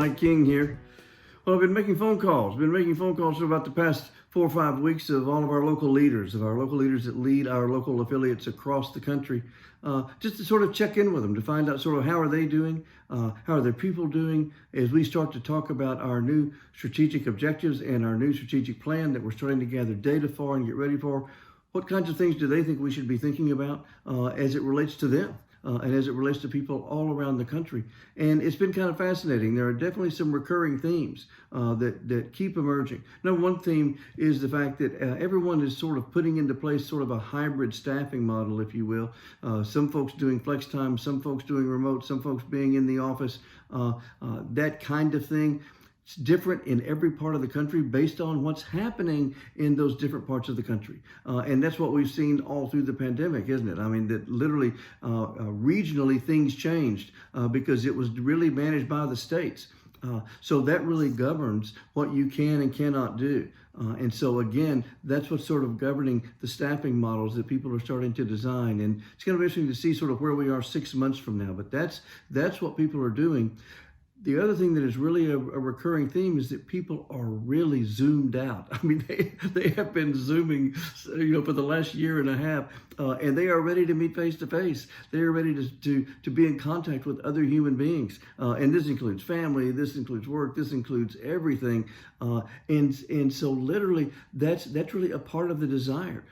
Mike King here. Well, I've been making phone calls. For about the past 4 or 5 weeks of all of our local leaders, that lead our local affiliates across the country, just to sort of check in with them, to find out sort of how are they doing, how are their people doing, as we start to talk about our new strategic objectives and our new strategic plan that we're starting to gather data for and get ready for. What kinds of things do they think we should be thinking about as it relates to them? And as it relates to people all around the country. And it's been kind of fascinating. There are definitely some recurring themes that keep emerging. Number one theme is the fact that everyone is sort of putting into place sort of a hybrid staffing model, if you will. Some folks doing flex time, some folks doing remote, some folks being in the office, that kind of thing. It's different in every part of the country based on what's happening in those different parts of the country. And that's what we've seen all through the pandemic, isn't it? I mean, that literally regionally things changed because it was really managed by the states. So that really governs what you can and cannot do. And so again, that's what's sort of governing the staffing models that people are starting to design. And it's going to be interesting to see sort of where we are 6 months from now. But that's what people are doing. The other thing that is really a recurring theme is that people are really zoomed out. I mean, they have been zooming, for the last year and a half, and they are ready to meet face to face. They are ready to be in contact with other human beings, and this includes family, this includes work, this includes everything, and so literally that's really a part of the desire.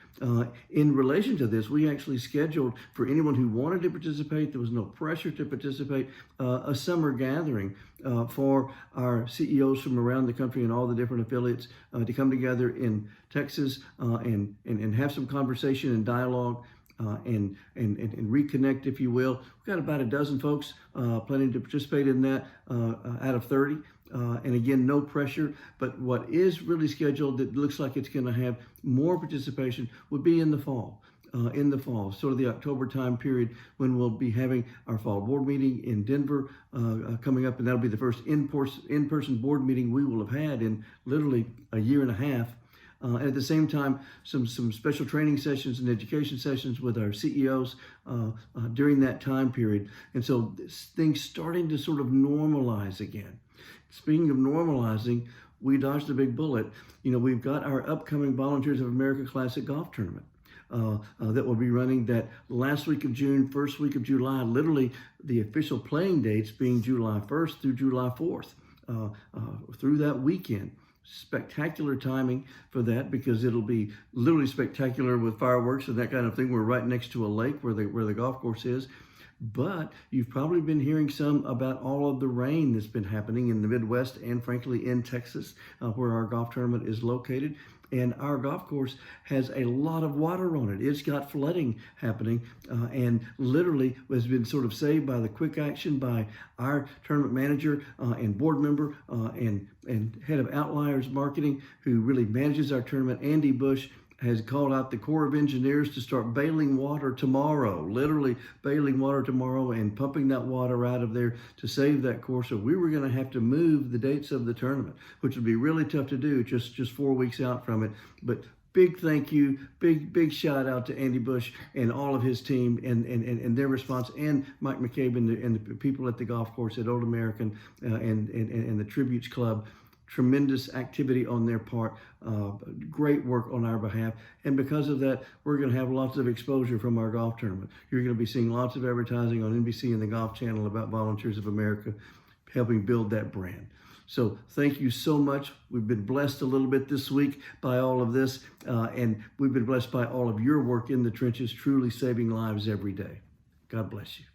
In relation to this, we actually scheduled for anyone who wanted to participate. There was no pressure to participate. A summer gathering for our CEOs from around the country and all the different affiliates to come together in Texas and have some conversation and dialogue and reconnect, if you will. We've got about a dozen folks planning to participate in that out of 30. And again, no pressure, but what is really scheduled that looks like it's going to have more participation would be in the fall. Sort of the October time period when we'll be having our fall board meeting in Denver coming up, and that'll be the first in-person board meeting we will have had in literally a year and a half. And at the same time, some special training sessions and education sessions with our CEOs during that time period. And so things starting to sort of normalize again. Speaking of normalizing, we dodged a big bullet. We've got our upcoming Volunteers of America Classic Golf Tournament. That will be running that last week of June, first week of July, literally the official playing dates being July 1st through July 4th, through that weekend. Spectacular timing for that because it'll be literally spectacular with fireworks and that kind of thing. We're right next to a lake where the golf course is. But you've probably been hearing some about all of the rain that's been happening in the Midwest and frankly in Texas, where our golf tournament is located. And our golf course has a lot of water on it. It's got flooding happening and literally has been sort of saved by the quick action by our tournament manager and board member and head of Outliers Marketing, who really manages our tournament, Andy Bush, has called out the Corps of Engineers to start bailing water tomorrow, literally bailing water tomorrow and pumping that water out of there to save that course. So we were going to have to move the dates of the tournament, which would be really tough to do just 4 weeks out from it. But big thank you, big shout out to Andy Bush and all of his team and their response, and Mike McCabe and the people at the golf course at Old American and the Tributes Club. Tremendous activity on their part, great work on our behalf. And because of that, we're going to have lots of exposure from our golf tournament. You're going to be seeing lots of advertising on NBC and the Golf Channel about Volunteers of America, helping build that brand. So thank you so much. We've been blessed a little bit this week by all of this, and we've been blessed by all of your work in the trenches, truly saving lives every day. God bless you.